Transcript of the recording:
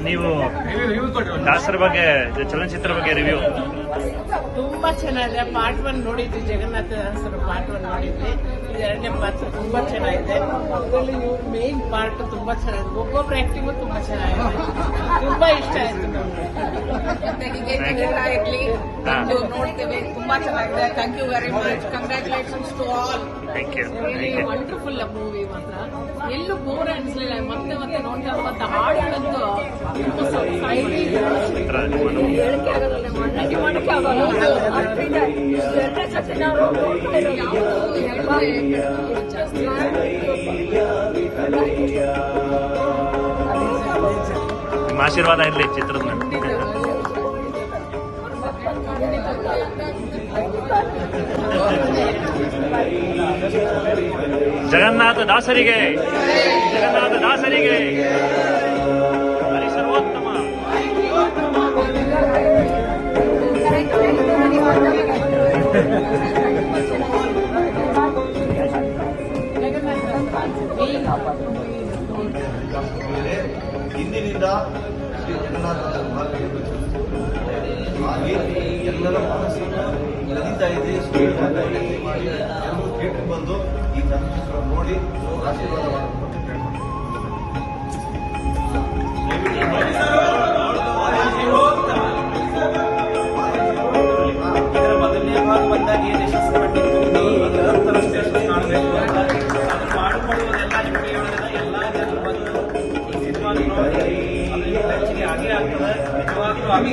ನೀವು ದಾಸರ ಬಗ್ಗೆ ಚಲನಚಿತ್ರ ಬಗ್ಗೆ ರಿವ್ಯೂ. ತುಂಬಾ ಚೆನ್ನಾಗಿದೆ. ಪಾರ್ಟ್ 1 ನೋಡಿದ್ವಿ, ಜಗನ್ನಾಥ ದಾಸರ ಪಾರ್ಟ್ 1 ನೋಡಿದ್ವಿ. ಇದು ಎರಡನೇ ಪಾರ್ಟ್ ತುಂಬಾ ಚೆನ್ನಾಗಿದೆ. ಅದರಲ್ಲಿ ಇವ್ರ ಮೇನ್ ಪಾರ್ಟ್ ತುಂಬಾ ಚೆನ್ನಾಗಿದೆ. ಒಬ್ಬೊಬ್ರ ಆಕ್ಟಿಂಗು ತುಂಬಾ ಚೆನ್ನಾಗಿದೆ. ತುಂಬಾ ಇಷ್ಟ ಆಯ್ತು ಇರ್ಲಿ ನೋಡ್ತೇವೆ. ತುಂಬಾ ಚೆನ್ನಾಗಿದೆ. Thank you very much. Congratulations to all. Wonderful movie ಮಾತ್ರ. ಎಲ್ಲೂ ಬೋರ್ ಅನ್ಸ್ಲಿಲ್ಲ. ಮತ್ತೆ ಮತ್ತೆ ನೋಡ್ತಾ ಮತ್ತೆ ಹಾಡುಗಳಂತೂ ಹೇಳಿಕೆ ಆಗೋದಿಲ್ಲ, ಮಾಡಕ್ಕೆ ಆಗೋಲ್ಲ. ನಿಮ್ಮ ಆಶೀರ್ವಾದ ಇರಲಿ ಚಿತ್ರದ ಮೇಲೆ. ಜಗನ್ನಾಥ ದಾಸರಿಗೆ, ಜಗನ್ನಾಥ ದಾಸರಿಗೆ, ಹರಿ ಸರ್ವೋತ್ತಮ. ಇಂದಿನಿಂದ ಶ್ರೀ ಜಗನ್ನಾಥನ ಮಾರ್ಗಕ್ಕೆ ಹಾಗೆ ಎಲ್ಲರ ಮನಸ್ಸನ್ನು ನದೀತಾ ಇದೆ. ಮಾಡಿ ಎಲ್ಲರೂ ಥಿಯೇಟರ್ ಬಂದು ಈ ಚಲನಚಿತ್ರ ನೋಡಿ ಆಶೀರ್ವಾದ ಮಾಡಬೇಕು. ಇದರ ಮೊದಲನೇ ಭಾಗ ಬಂದಾಗ ಏನು ಯಶಸ್ಸು ಪಟ್ಟಿತ್ತು, ಅದರಷ್ಟೇ ಕಾಣಬೇಕು ಅಂತ ಅದನ್ನು ಮಾಡಿಕೊಳ್ಳುವುದೆಲ್ಲ ನಿಮಗೆ ಹೇಳಿದ ಎಲ್ಲ ಜನರು ಬಂದು ಈ ಸಿನಿಮಾ ನೋಡಿ ಅದರಿಂದ ಮೆಚ್ಚುಗೆ ಆಗೇ ಆಗ್ತದೆ. ನಿಜವಾಗ್ಲೂ ಆಗಿ